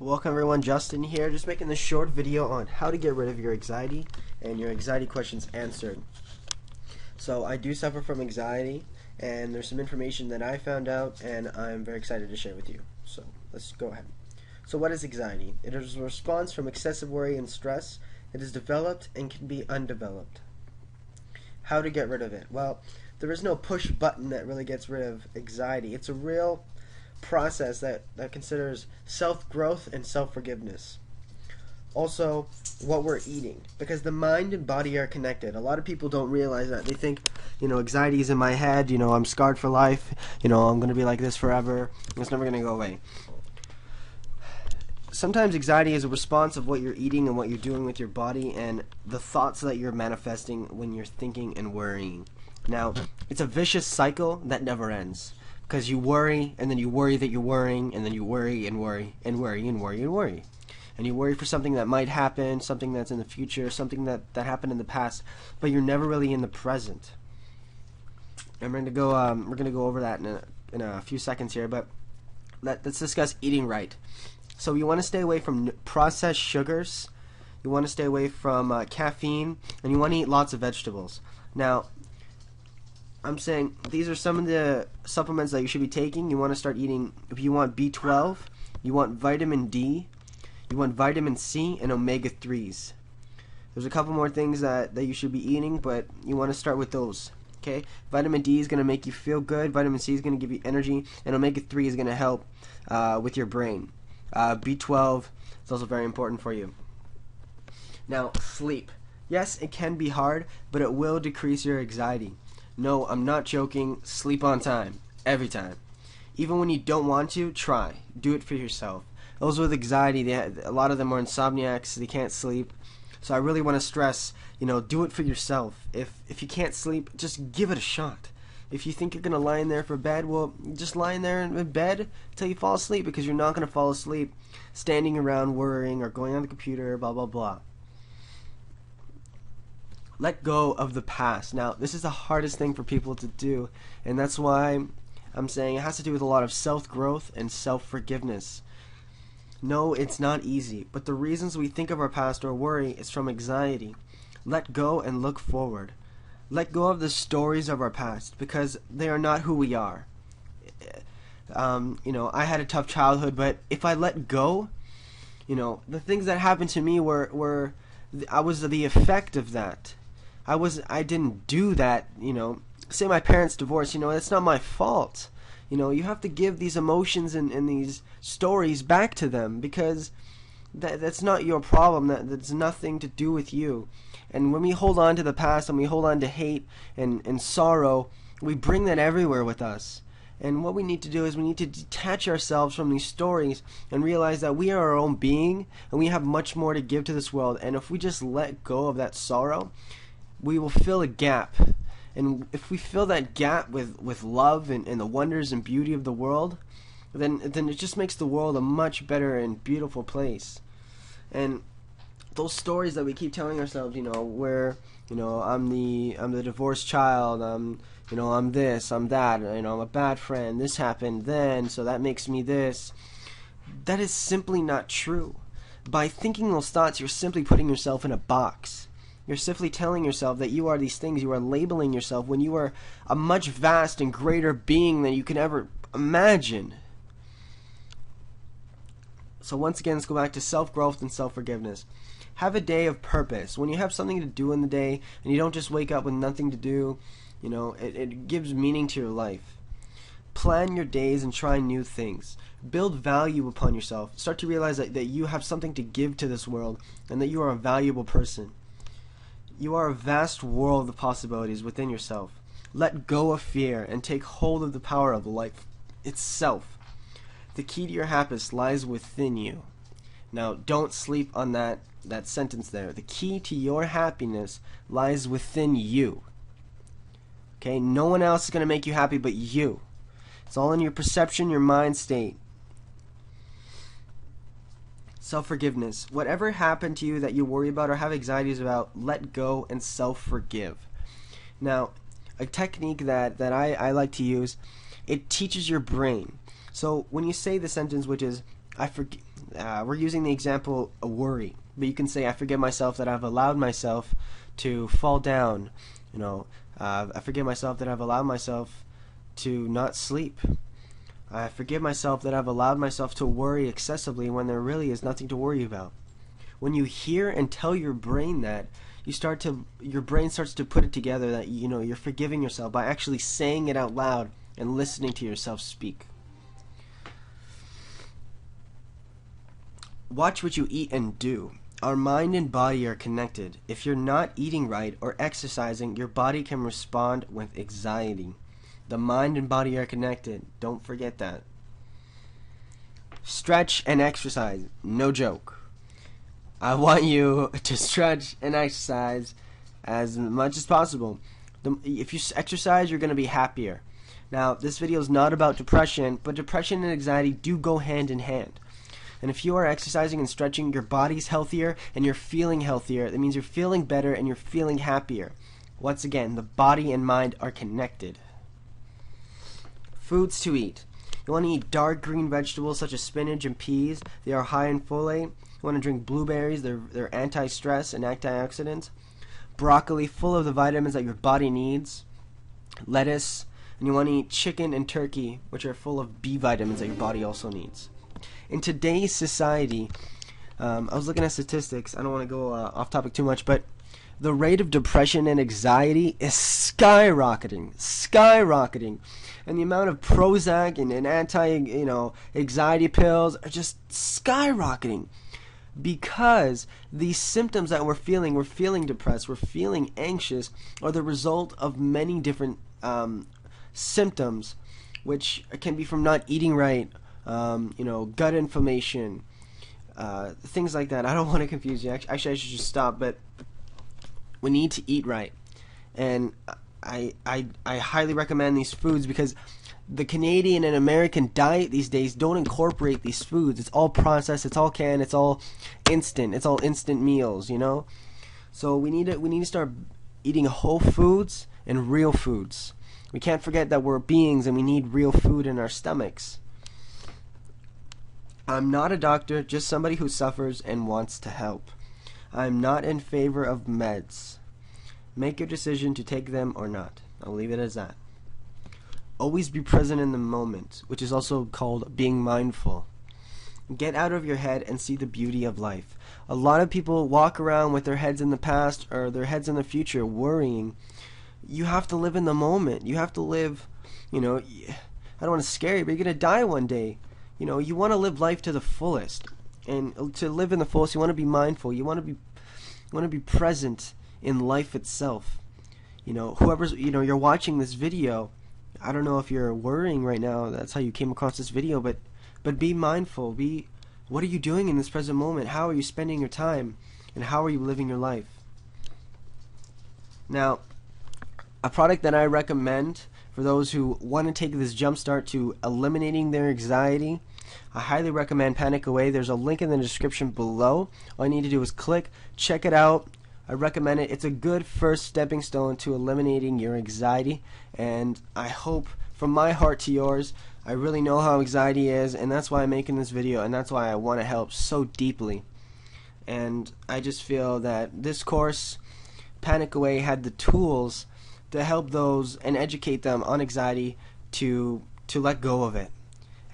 Welcome everyone, Justin here, just making this short video on how to get rid of your anxiety and your anxiety questions answered. So I do suffer from anxiety, and there's some information that I found out and I'm very excited to share with you. So let's go ahead. So what is anxiety? It is a response from excessive worry and stress. It is developed and can be undeveloped. How to get rid of it? Well, there is no push button that really gets rid of anxiety. It's a real process that considers self-growth and self-forgiveness. Also, what we're eating, because the mind and body are connected. A lot of people don't realize that. They think, anxiety is in my head, I'm scarred for life, I'm going to be like this forever, it's never going to go away. Sometimes anxiety is a response of what you're eating and what you're doing with your body and the thoughts that you're manifesting when you're thinking and worrying. Now, it's a vicious cycle that never ends. Because you worry, and then you worry that you're worrying, and then you worry and worry and worry and worry and worry. And you worry for something that might happen, something that's in the future, something that happened in the past, but you're never really in the present. And we're gonna go over that in a few seconds here, but let's discuss eating right. So you want to stay away from processed sugars, you want to stay away from caffeine, and you want to eat lots of vegetables. Now, I'm saying these are some of the supplements that you should be taking. You want to start eating, if you want B12, you want vitamin D, you want vitamin C, and omega-3s. There's a couple more things that you should be eating, but you want to start with those. Okay? Vitamin D is going to make you feel good, vitamin C is going to give you energy, and omega-3 is going to help with your brain. B12 is also very important for you. Now, sleep. Yes, it can be hard, but it will decrease your anxiety. No, I'm not joking. Sleep on time. Every time. Even when you don't want to, try. Do it for yourself. Those with anxiety, a lot of them are insomniacs. They can't sleep. So I really want to stress, do it for yourself. If you can't sleep, just give it a shot. If you think you're going to lie in there for bed, well, just lie in there in bed until you fall asleep, because you're not going to fall asleep standing around worrying or going on the computer, blah, blah, blah. Let go of the past. Now, this is the hardest thing for people to do, and that's why I'm saying it has to do with a lot of self-growth and self-forgiveness. No, it's not easy, but the reasons we think of our past or worry is from anxiety. Let go and look forward. Let go of the stories of our past, because they are not who we are. I had a tough childhood, but if I let go, the things that happened to me I was the effect of that. I didn't do that, say my parents divorced, that's not my fault. You have to give these emotions and these stories back to them, because that's not your problem. That's nothing to do with you. And when we hold on to the past and we hold on to hate and sorrow, we bring that everywhere with us. And what we need to do is we need to detach ourselves from these stories and realize that we are our own being and we have much more to give to this world. And if we just let go of that sorrow, we will fill a gap. And if we fill that gap with love and the wonders and beauty of the world, then it just makes the world a much better and beautiful place. And those stories that we keep telling ourselves, where I'm the divorced child, I'm this, I'm that, I'm a bad friend, this happened then, so that makes me this. That is simply not true. By thinking those thoughts, you're simply putting yourself in a box. You're simply telling yourself that you are these things. You are labeling yourself when you are a much vast and greater being than you can ever imagine. So once again, let's go back to self-growth and self-forgiveness. Have a day of purpose. When you have something to do in the day and you don't just wake up with nothing to do, it gives meaning to your life. Plan your days and try new things. Build value upon yourself. Start to realize that you have something to give to this world and that you are a valuable person. You are a vast world of possibilities within yourself. Let go of fear and take hold of the power of life itself. The key to your happiness lies within you. Now, don't sleep on that sentence there. The key to your happiness lies within you. Okay? No one else is going to make you happy but you. It's all in your perception, your mind state. Self-forgiveness. Whatever happened to you that you worry about or have anxieties about, let go and self-forgive. Now, a technique that I like to use, it teaches your brain. So when you say the sentence, which is, we're using the example a worry, but you can say, I forgive myself that I've allowed myself to fall down. I forgive myself that I've allowed myself to not sleep. I forgive myself that I've allowed myself to worry excessively when there really is nothing to worry about. When you hear and tell your brain that, your brain starts to put it together that you're forgiving yourself by actually saying it out loud and listening to yourself speak. Watch what you eat and do. Our mind and body are connected. If you're not eating right or exercising, your body can respond with anxiety. The mind and body are connected. Don't forget that. Stretch and exercise. No joke. I want you to stretch and exercise as much as possible. If you exercise, you're going to be happier. Now, this video is not about depression, but depression and anxiety do go hand in hand. And if you are exercising and stretching, your body's healthier and you're feeling healthier. That means you're feeling better and you're feeling happier. Once again, the body and mind are connected. Foods to eat. You want to eat dark green vegetables such as spinach and peas. They are high in folate. You want to drink blueberries. They're anti-stress and antioxidants. Broccoli, full of the vitamins that your body needs. Lettuce. And you want to eat chicken and turkey, which are full of B vitamins that your body also needs. In today's society, I was looking at statistics. I don't want to go off topic too much, but the rate of depression and anxiety is skyrocketing. And the amount of Prozac and anti-anxiety pills are just skyrocketing. Because these symptoms that we're feeling depressed, we're feeling anxious, are the result of many different symptoms, which can be from not eating right, gut inflammation, things like that. I don't want to confuse you. Actually, I should just stop, but we need to eat right. And I highly recommend these foods because the Canadian and American diet these days don't incorporate these foods. It's all processed, it's all canned, it's all instant meals, So we need to start eating whole foods and real foods. We can't forget that we're beings and we need real food in our stomachs. I'm not a doctor, just somebody who suffers and wants to help. I'm not in favor of meds. Make your decision to take them or not. I'll leave it as that. Always be present in the moment, which is also called being mindful. Get out of your head and see the beauty of life. A lot of people walk around with their heads in the past or their heads in the future worrying. You have to live in the moment. You have to live, I don't want to scare you, but you're going to die one day. You want to live life to the fullest. And to live in the fullest, you want to be mindful. You want to be present in life itself. Whoever's, you're watching this video, I don't know if you're worrying right now, that's how you came across this video, but be mindful. What are you doing in this present moment? How are you spending your time? And how are you living your life? Now, a product that I recommend for those who want to take this jump start to eliminating their anxiety, I highly recommend Panic Away. There's a link in the description below. All you need to do is click, check it out. I recommend it. It's a good first stepping stone to eliminating your anxiety, and I hope from my heart to yours, I really know how anxiety is, and that's why I'm making this video, and that's why I want to help so deeply. And I just feel that this course, Panic Away, had the tools to help those and educate them on anxiety to let go of it.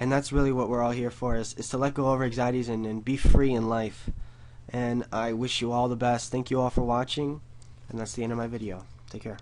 And that's really what we're all here for, is to let go of our anxieties and be free in life. And I wish you all the best. Thank you all for watching, and that's the end of my video. Take care.